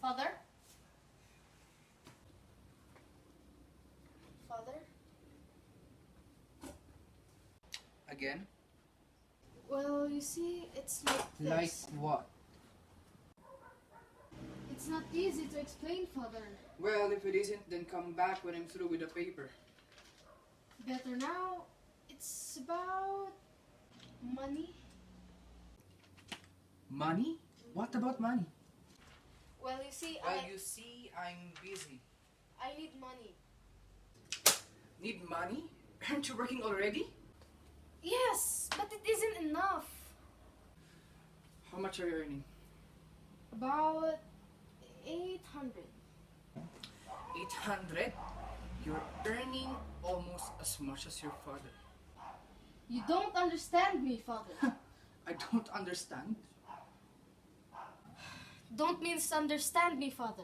Father? Father? Again? Well, you see, it's like this. Like what? It's not easy to explain, Father. Well, if it isn't, then come back when I'm through with the paper. Better now. It's about money. Money? What about money? Well, you see, You see, I'm busy. I need money. Need money? Aren't you working already? Yes, but it isn't enough. How much are you earning? About 800. 800? You're earning almost as much as your father. You don't understand me, Father. I don't understand. Don't misunderstand me, Father.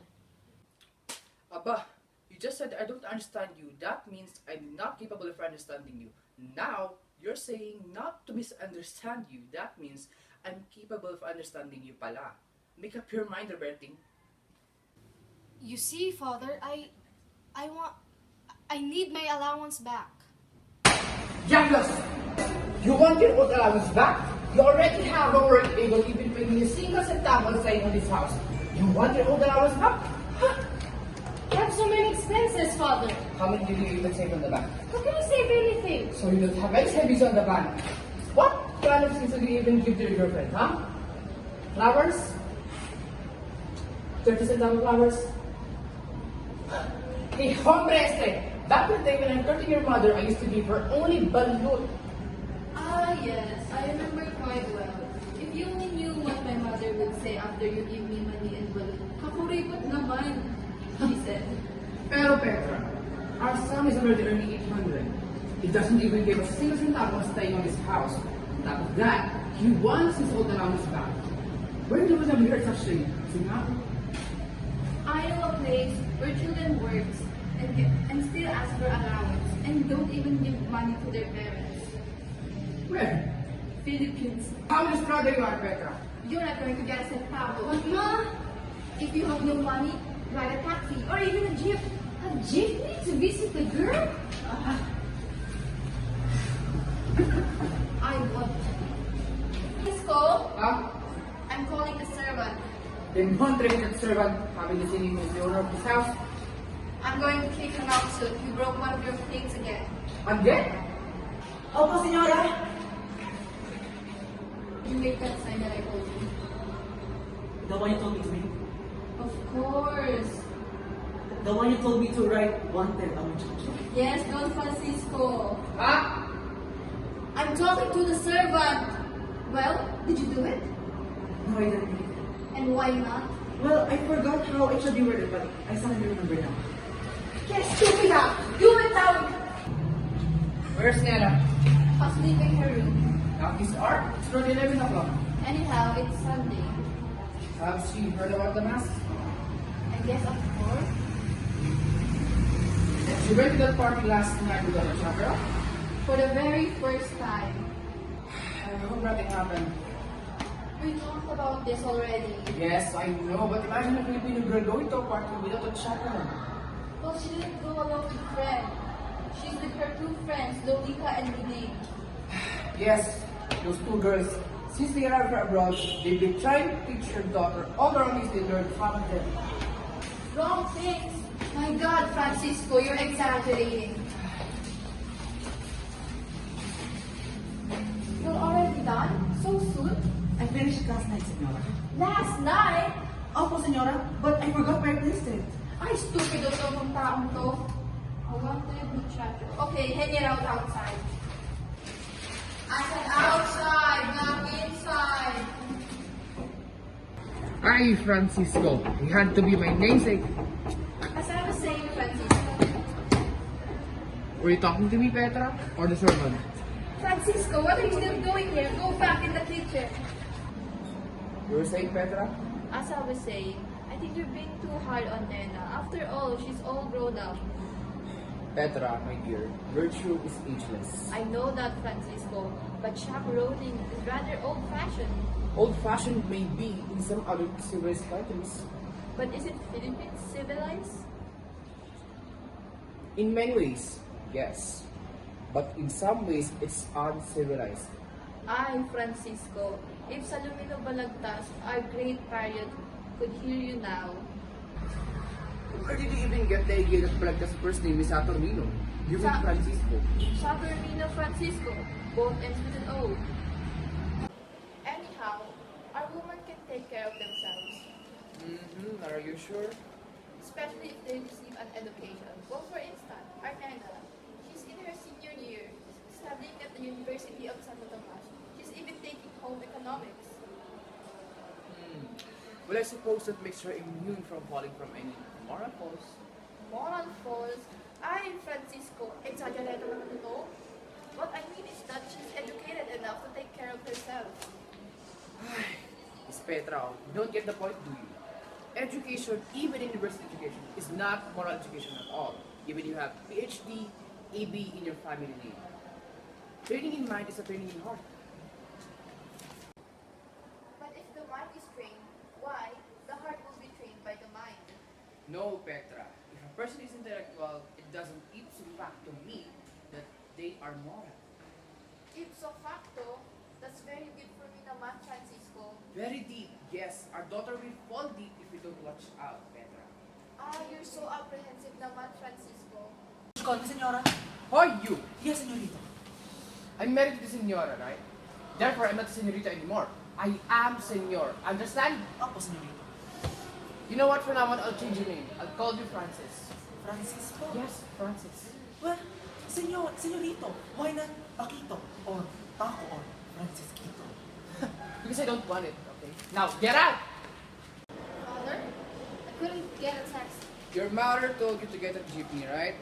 Abba, you just said I don't understand you. That means I'm not capable of understanding you. Now, you're saying not to misunderstand you. That means I'm capable of understanding you pala. Make up your mind, Roberting. You see, Father, I need my allowance back. Youngest, you want your old allowance back? You already have a work able even paying a single centavo staying in this house. You want your old allowance back? Huh? I have so many expenses, Father. How many did you even save on the bank? How can I save anything? So you don't have any savings on the bank. What kind of things did you even give to your girlfriend, huh? Flowers? 30 centavo flowers? Hey, hombre este! Back in the day when I'm courting your mother, I used to give her only balut. Ah, yes, I remember quite well. If you only knew what my mother would say after you give me money and balloon. Kakuripot naman, she said. Pero Petra, our son is already earning 800. He doesn't even give a single centavo staying on his house. On top of that, he wants his old allowance back. Where do we have heard such thing? Singapore? I know a place where children works and still ask for allowance and don't even give money to their parents. Where? Philippines. How much proud you are, Petra? You're not going to get a centavo. But Ma, if you have no money, ride a taxi or even a jeep. A jeepney to visit the girl? I want. Cisco, Huh? I'm calling the servant. Then contracted servant having the same as the owner of this house. I'm going to kick him out soon. You broke one of your things again. Again? Opo, senyora. You make that sign that I told you. The one you told me to read? Of course. The one you told me to write wanted on my Yes, Don Francisco. Huh? I'm talking to the servant. Well, did you do it? No, I didn't read it. And why not? Well, I forgot how it should be worded, but I suddenly remember now. Get stupid up! Do it now! Where's Nella? Asleep in her room. Now this hour? It's around 11 o'clock. Anyhow, it's Sunday. Have she heard about the mass? I guess of course. She went to that party last night with the Chaperon. For the very first time. I hope nothing happened. We talked about this already. Yes, I know, but imagine a Filipino girl going to a party without a chaperone. Well, she didn't go alone with a friend. She's with her two friends, Lolita and Renee. Yes, those two girls, since they arrived from abroad, they've been trying to teach their daughter all the wrong things they learned from them. Wrong things. My God, Francisco, you're exaggerating. You're already done? So soon? I finished it last night, senora. Last night? Opo, senora, but I forgot where I placed it. Ay, stupido tong taong to. I wanted muchacho. Okay, hang it out outside. I said outside, not inside. Hi, Francisco. You had to be my namesake. As I was saying, Francisco. Were you talking to me, Petra, or the servant? Francisco, what are you still doing here? Go back in the kitchen. You were saying, Petra? As I was saying, I think you're being too hard on Nena. After all, she's all grown up. Petra, my dear, virtue is ageless. I know that, Francisco, but chaperoning is rather old-fashioned. Old-fashioned may be in some other civilized countries. But is it Philippines civilized? In many ways, yes. But in some ways, it's uncivilized. Ay, Francisco, if Salomino Balagtas, our great patriot, could hear you now. Where did you even get the idea that Balagtas' first name is Saturnino? You mean Sa- Francisco? Chaperon Francisco, both ends with an O. Anyhow, our women can take care of themselves, Are you sure? especially if they receive an education. Well, for instance, our Nana, she's in her senior year, studying at the University of Santo Tomas. She's even taking home economics. Well, I suppose that makes her immune from falling from any moral faults. Moral falls. Ay, Francisco, exaggerated naman ito. What I mean is that she's educated enough to take care of herself. Miss Petra, you don't get the point, do you? Education, even university education, is not moral education at all. Even you have PhD, AB in your family name. Training in mind is a training in heart. But if the mind is trained, why? The heart will be trained by the mind. No, Petra. If a person is intellectual, it doesn't ipso facto mean that they are moral. Ipso facto, that's very deep for me naman, Francisco. Very deep, yes. Our daughter will fall deep if we don't watch out, Petra. Ah, you're so apprehensive naman, Francisco. Call me, senora. Hoy, you! Yes, senorita. I'm married to the senora, right? Therefore, I'm not a senorita anymore. I am senor. Understand? Opo, senorita. You know what? From now on, I'll change your name. I'll call you Francis. Francisco? Yes, Francis. Well, senorito. Why not Paquito or Paco or Francisquito? Because I don't want it, okay? Now, get out! Father, I couldn't get a taxi. Your mother told you to get a jeepney, right?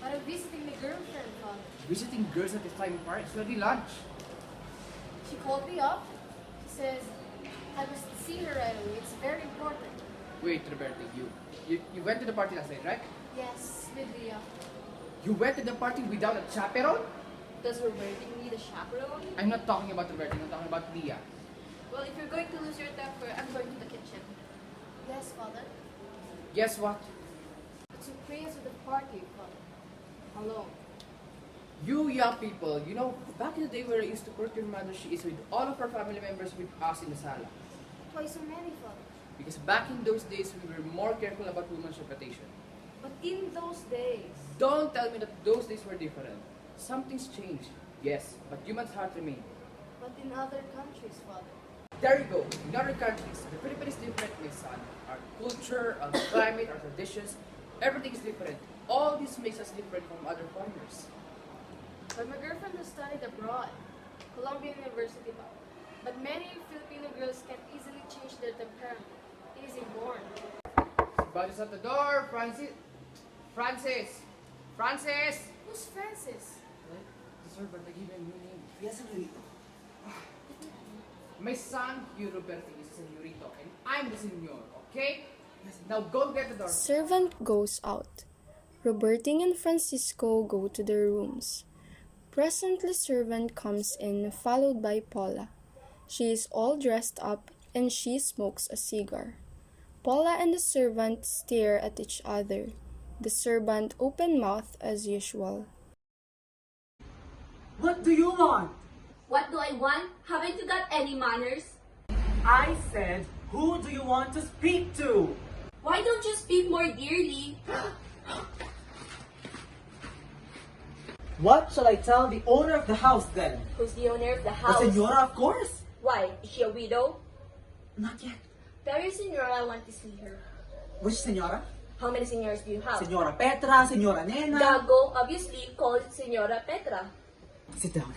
But I'm visiting my girlfriend, Father. Visiting girls at this time of party, it's already lunch. She called me up. She says, I must see her right away. It's very important. Wait, Roberto, you went to the party last night, right? Yes, Lydia. You went to the party without a chaperon? Does Roberto need a chaperone? I'm not talking about Roberto, I'm talking about Leah. Well, if you're going to lose your temper, I'm going to the kitchen. Yes, Father. Guess what? But you pray us at the party, Father. Alone. You young people, you know, back in the day where I used to court your mother, she is with all of her family members with us in the sala. Why so many, Father? Because back in those days, we were more careful about women's reputation. But in those days, Don't tell me that those days were different. Something's changed, yes, but human's heart remained. but in other countries, Father. There you go. In other countries, the Philippines is different, my son. Our culture, our climate, our traditions, everything is different. All this makes us different from other foreigners. But my girlfriend has studied abroad, Columbia University. But many Filipino girls can easily change their temperament. It is inborn. Somebody's at the door, Francis. Francis! Francis! Who's Francis? The servant, I give him a new name. Yes, senorita. My son, Hugh Roberto, is a senorito, and I'm the senor, okay? Now go get the door. Servant goes out. Roberting and Francisco go to their rooms. Presently, servant comes in, followed by Paula. She is all dressed up, and she smokes a cigar. Paula and the servant stare at each other. The servant open-mouthed as usual. What do you want? What do I want? Haven't you got any manners? I said, who do you want to speak to? Why don't you speak more dearly? What shall I tell the owner of the house then? Who's the owner of the The house? senora, of course. Why? Is she a widow? Not yet. Tell your senora I want to see her. Which senora? How many senors do you have? Senora Petra, Senora Nena. Gago obviously called Senora Petra. Sit down.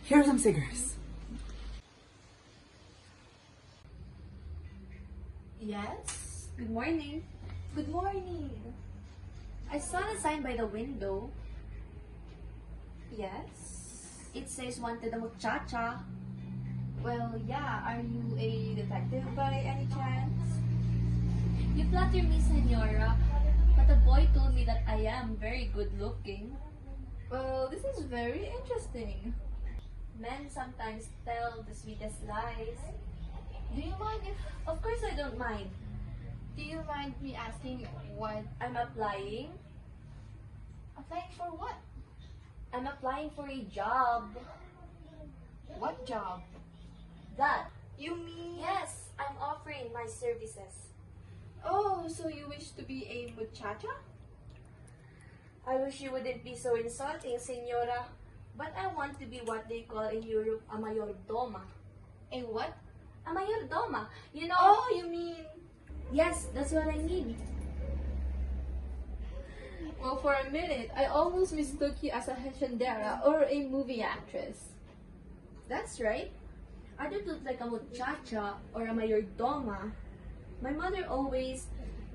Here are some cigars. Yes? Good morning. Good morning. I saw the sign by the window. Yes. It says wanted a muchacha. Well, yeah. Are you a detective by any chance? You flatter me, senora, but the boy told me that I am very good looking. Well, this is very interesting. Men sometimes tell the sweetest lies. Do you mind if... Of course I don't mind. Do you mind me asking what? I'm applying. Applying for what? I'm applying for a job. What job? That. You mean? Yes, I'm offering my services. Oh, so you wish to be a muchacha? I wish you wouldn't be so insulting, Senora. But I want to be what they call in Europe a mayordoma. A what? A mayordoma. You know? Oh, you mean? Yes, that's what I mean. Well, for a minute, I almost mistook you as a haciendera or a movie actress. That's right. I don't look like a muchacha or a mayordoma. My mother always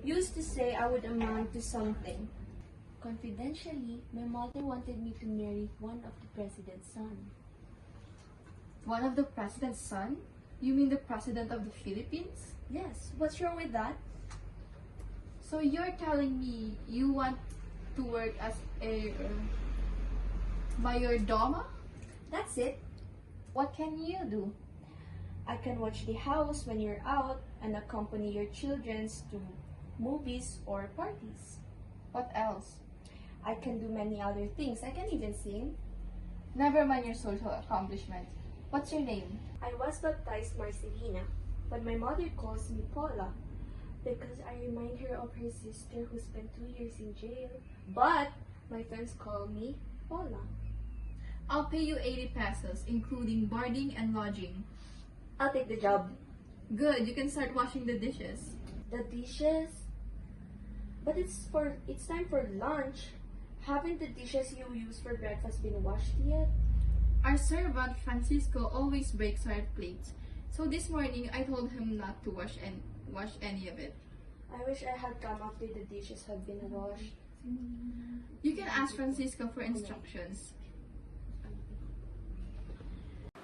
used to say I would amount to something. Confidentially, my mother wanted me to marry one of the president's son. One of the president's son? You mean the president of the Philippines? Yes, what's wrong with that? So you're telling me you want to work as a mayordoma? That's it. What can you do? I can watch the house when you're out and accompany your children to movies or parties. What else? I can do many other things. I can even sing. Never mind your social accomplishments. What's your name? I was baptized Marcelina, but my mother calls me Paula because I remind her of her sister who spent 2 years in jail. But my friends call me Paula. I'll pay you 80 pesos, including boarding and lodging. I'll take the job. Good, you can start washing the dishes. The dishes? But it's time for lunch. Haven't the dishes you use for breakfast been washed yet? Our servant Francisco always breaks our plates, so this morning I told him not to wash any of it. I wish I had come after the dishes had been washed. You can ask Francisco for instructions.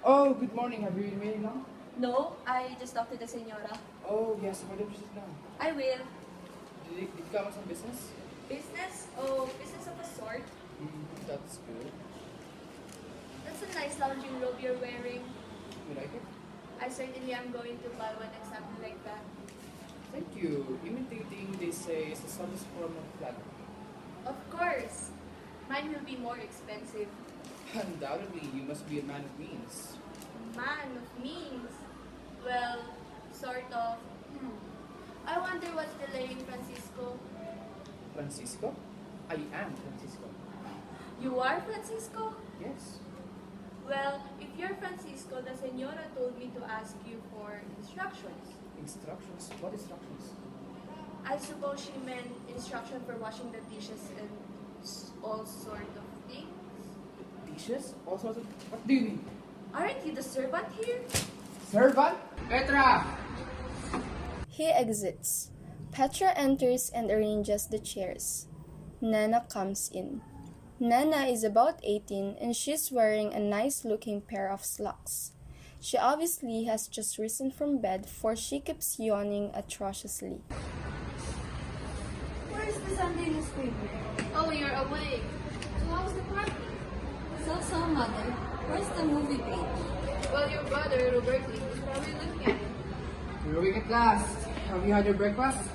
Oh, good morning. Have you been waiting long? No, I just talked to the senora. Oh, yes. Why don't you sit down? I will. Did you come on some business? Business? Oh, business of a sort. That's good. That's a nice lounging robe you're wearing. You like it? I certainly am going to buy one exactly like that. Thank you. Imitating, they say, is the subtlest form of flattery. Of course. Mine will be more expensive. Undoubtedly, you must be a man of means. Man of means. Well, sort of. I wonder what's delaying Francisco. Francisco? I am Francisco. You are Francisco? Yes. Well, if you're Francisco, the senora told me to ask you for instructions. Instructions? What instructions? I suppose she meant instruction for washing the dishes and all sort of things. Dishes? All sorts of... What do you mean? Aren't you the servant here? Servant? Petra! He exits. Petra enters and arranges the chairs. Nana comes in. Nana is about 18 and she's wearing a nice-looking pair of slacks. She obviously has just risen from bed, for she keeps yawning atrociously. Where's the Sunday newspaper? Oh, you're awake. So how's the party? So, mother. Where's the movie page? Well, your brother, Roberto, is probably looking at it. You're awake at last. Have you had your breakfast?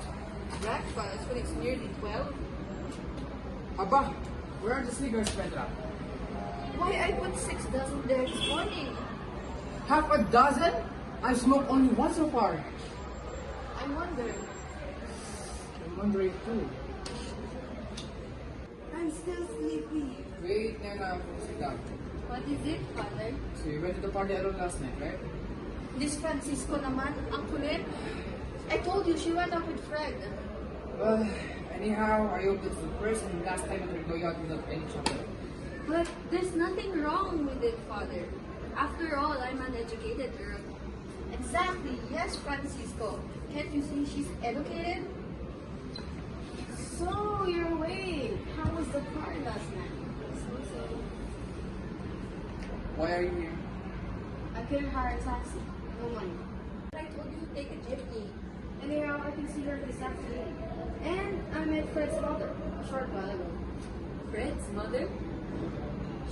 Breakfast when it's nearly 12? Aba, where are the sneakers, Petra? Why, I put 6 dozen there this morning. Half a dozen? I've smoked only one so far. I wonder. I'm wondering too. I'm still sleepy. Wait, Nana, sit down. What is it, father? So you went to the party alone last night, right? This Francisco naman, ang kulit. I told you she went up with Fred. Well, anyhow, I hope it's the first and last time that we go out without any chocolate. But there's nothing wrong with it, father. After all, I'm an educated girl. Exactly, yes, Francisco. Can't you see she's educated? So, you're awake. How was the party last night? So. Why are you here? I couldn't hire a taxi. No money. I told you to take a jeepney. Anyhow, I can see her this afternoon. And I met Fred's mother a short while ago. Fred's mother?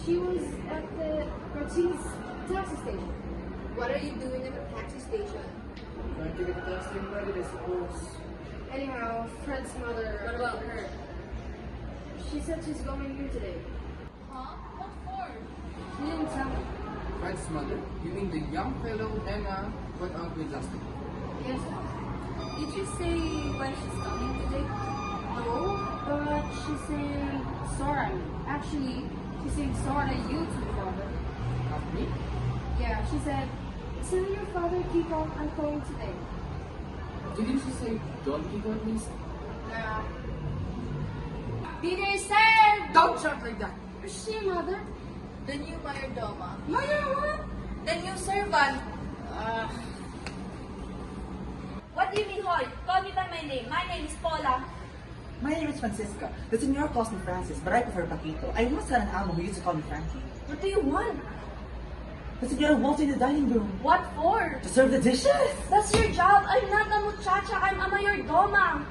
She was at the Martinez taxi station. What are you doing at the taxi station? Trying to get the taxi ready, I suppose. Anyhow, Fred's mother. What about her? She said she's going here today. Huh? What for? She didn't tell me. Fred's mother? You mean the young fellow Nena went out with last week? Yes, Mom. Did you say when she's coming today? No, but she's saying Sora. Actually, she's saying Sora you too, Father. Not me? Yeah, she said, tell your father keep on I'm going today. Didn't she say don't keep on please? Yeah. Dinner served! Don't shout like that! Is she, Mother? The new mayordoma. Mother, what? The new servant. What do you mean, Hoy? Call me by my name. My name is Paula. My name is Francisca. The senor calls me Francis, but I prefer Paquito. I once had an amo who used to call me Frankie. What do you want? The senora walked in the dining room What for? to serve the dishes. That's your job. I'm not a muchacha. I'm a mayordoma.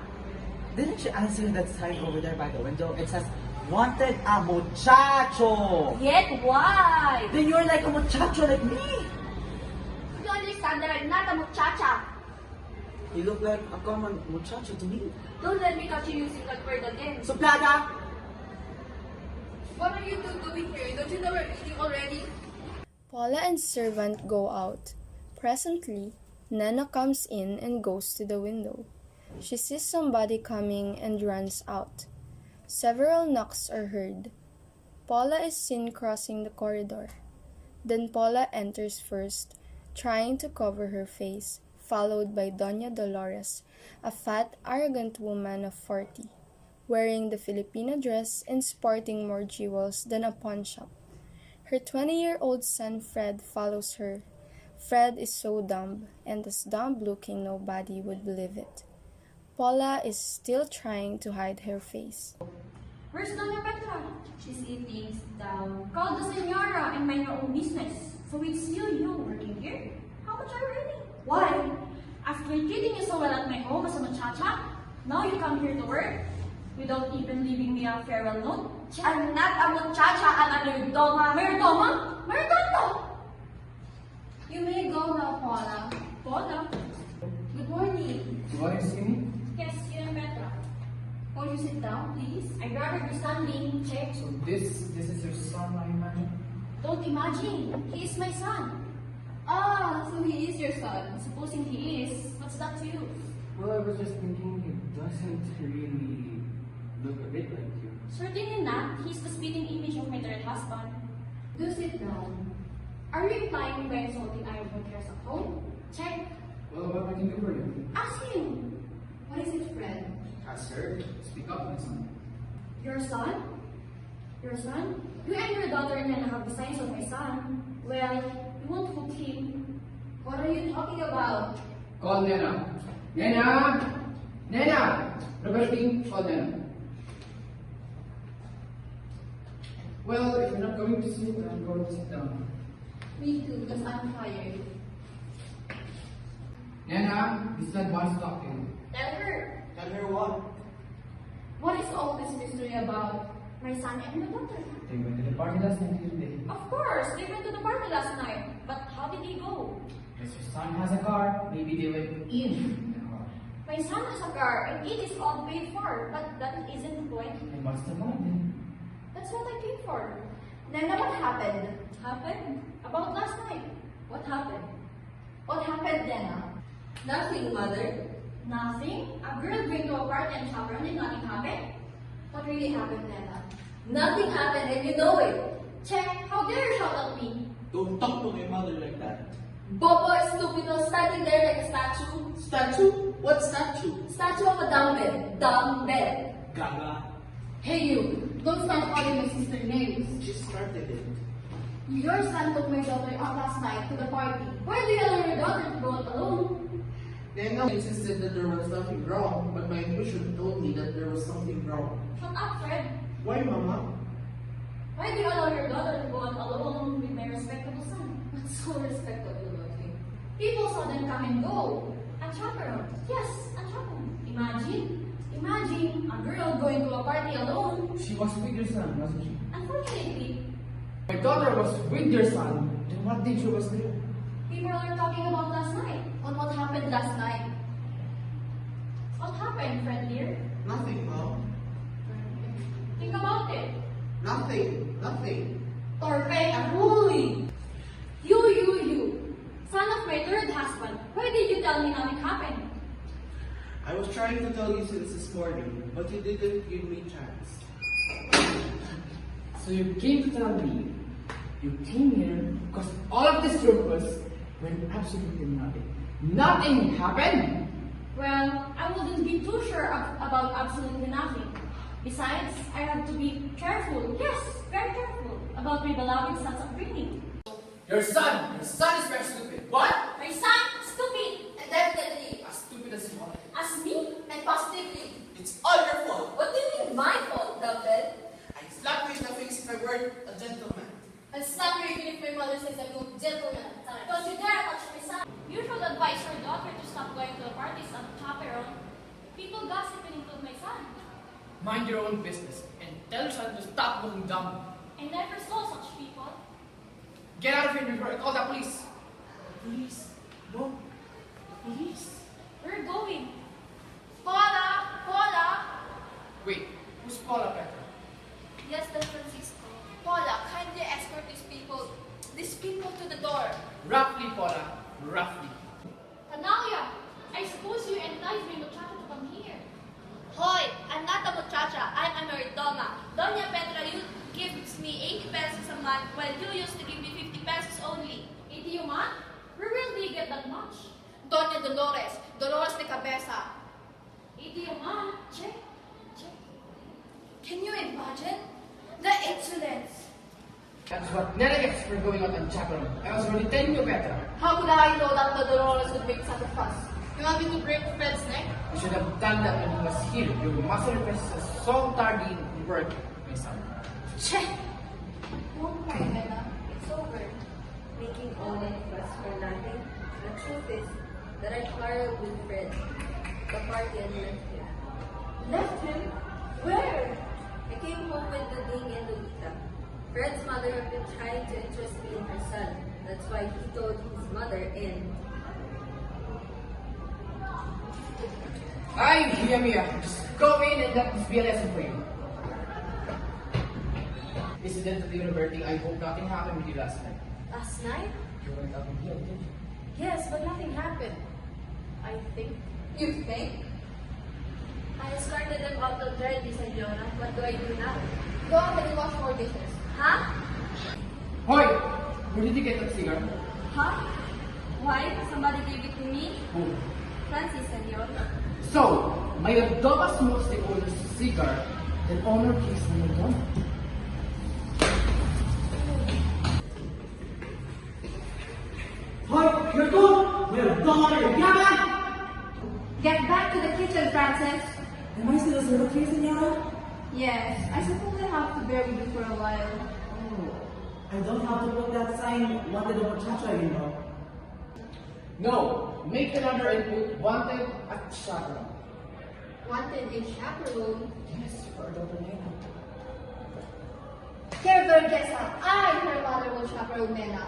Didn't you answer that sign over there by the window? It says, wanted a muchacho. Yet why? Then you're like a muchacho like me. You understand that I'm not a muchacha. You look like a common muchacho to me. Don't let me catch you using that word again. Suplada! What are you two doing here? Don't you know we're eating already? Paula and servant go out. Presently, Nana comes in and goes to the window. She sees somebody coming and runs out. Several knocks are heard. Paula is seen crossing the corridor. Then Paula enters first, trying to cover her face, followed by Doña Dolores, a fat, arrogant woman of 40, wearing the Filipino dress and sporting more jewels than a pawn shop. Her 20-year-old son Fred follows her. Fred is so dumb, and as dumb-looking nobody would believe it. Paula is still trying to hide her face. Where's Doña Petra? She's eating down. Call the senora and mind your own business. So it's still you working here? How much are you earning? Why? After treating you so well at my home as a muchacha, now you come here to work without even leaving me a farewell note? I'm not a muchacha. I'm a mayordoma. Mayordoma? Mayordoma! You may go now, Paula. Paula? Good morning. You want to see me? Yes, you and Petra. Won't you sit down, please? I'd rather be standing. Check. So this is your son, I imagine? Don't imagine. He is my son. Ah, so he is your son. Supposing he is, what's that to you? Well, I was just thinking he doesn't really look a bit like you. Certainly not. He's the spitting image of my third husband. Do sit down. Are you implying by insulting Iron cares at home? Check. Well, what I can do for you? Ask him. What is it, Fred? Ask her. Speak up, my son. Your son? Your son? You and your daughter Nana have the signs of my son. Well, you won't hook him. What are you talking about? Call Nena. Nena! Nena! Robertine, call Nena. Well, if you're not going to sit, I'm going to sit down. Me too, because I'm tired. Nena, this dad wants to talk to you. Tell her. Tell her what? What is all this mystery about? My son and my daughter. They went to the party last night, didn't they? Of course, they went to the party last night. But how did they go? Yes, your son has a car. Maybe they went in the car. My son has a car and it is all paid for. But that isn't the point. They must have gone then. That's what I paid for. Nana, what happened? Happened? About last night. What happened? What happened, Nana? Nothing, Mother. Nothing? A girl going to a party and chaperon and nothing happened? What really happened, Nana? Nothing happened and you know it. Check, how dare you shout at me? Don't talk to my mother like that. Bobo is stupido standing there like a statue. Statue? What statue? Statue of a dumbbell. Dumbbell. Gaga. Hey you, don't start calling my sister names. She started it. Your son took my daughter out last night to the party. Why do you allow your daughter to go out alone? Nena insisted that there was nothing wrong, but my intuition told me that there was something wrong. Shut up, Fred. Why, Mama? Why do you allow your daughter to go out alone with my respectable son? What's so respectable about him? People saw them come and go. A chaperone. Yes, a chaperone. Imagine a girl going to a party alone. She was with your son, wasn't she? Unfortunately, My daughter was with your son. Then what did she was do? people are talking about last night. On what happened last night? What happened, friend dear? Nothing, Mom. Think about it. Nothing. Torpe and bully. You. Son of my third husband. Why did you tell me nothing happened? I was trying to tell you since this morning, but you didn't give me chance. So you came to tell me you came here because all of this ruckus when absolutely nothing. Nothing happened! Well, I wouldn't be too sure about absolutely nothing. Besides, I have to be careful, yes, very careful, about my beloved son's upbringing. Your son is very stupid. What? My son, stupid, And definitely, As stupid as you are. as me. and positively. It's all your fault. What do you mean my fault, Dumbed? I slapped you in the face if I weren't a gentleman. I'll slap you even if my mother says I'm no gentleman at times. Don't you dare touch my son. You should advise your daughter to stop going to the parties at Chaperon. People gossiping include my son. Mind your own business and tell your son to stop looking dumb. I never saw such people. Get out of here before I call the police. Police? No. Police? We're going. Paula! Wait, who's Paula Petra? Yes, Don Francisco. Paula, kindly escort these people to the door. Roughly, Paula. Roughly. Analia, I suppose you enticed my muchacha to come here. Hoy, I'm not a muchacha. I'm a meridoma. Doña Petra gives me 80 pesos a month while you used to give me 50 pesos only. 80 a month? Where will they get that much? Doña Dolores de Cabeza. 80 a month? Check. Can you imagine? The insolence. That's what Nana gets for going out on Chaperon. I was already telling you better. How could I know that the Dolores would make such a fuss? You want me to break Fred's neck? You should have done that when he was here. Your muscle represses so tardy in work, my son. Check. Don't cry, Bella. It's over. Making all that fuss for nothing. The truth is that I quarreled with Fred. The party and left him. Left him? Where? I came home with the Ding and Lolita. Fred's mother had been trying to interest me in her son. That's why he told his mother and... Ay, Mia. Just go in and let this be a lesson for you. Incidentally, Roberting, I hope nothing happened with you last night. Last night? You weren't out in here, did you? Yes, but nothing happened. I think. You think? I escorted them out already, Senora. What do I do now? Go ahead and wash more dishes. Huh? Hoy! Where did you get that cigar? Huh? Why? Somebody gave it to me? Who? Francis, Senor. So, my Adoba smokes the owner's cigar, then owner keeps my Adoba. Hoy! You're good! We're done! Yaman! Get back to the kitchen, Francis. Am I still a servant here, Senora? Yes, I suppose I have to bear with you for a while. Oh, I don't have to put that sign, wanted a muchacha, you know. No, make another and put wanted at Chaperon. Wanted a chaperone. Yes, for Adoba Nena. Here, Vergesa, I, her mother, will chaperone Nena.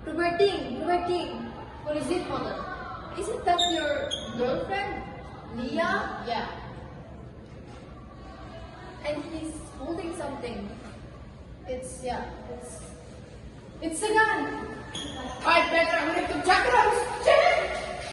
Roberting. What is it, mother? Isn't that your girlfriend? Leah? Yeah. And he's holding something. It's a gun. I better I'm going to Chaperon!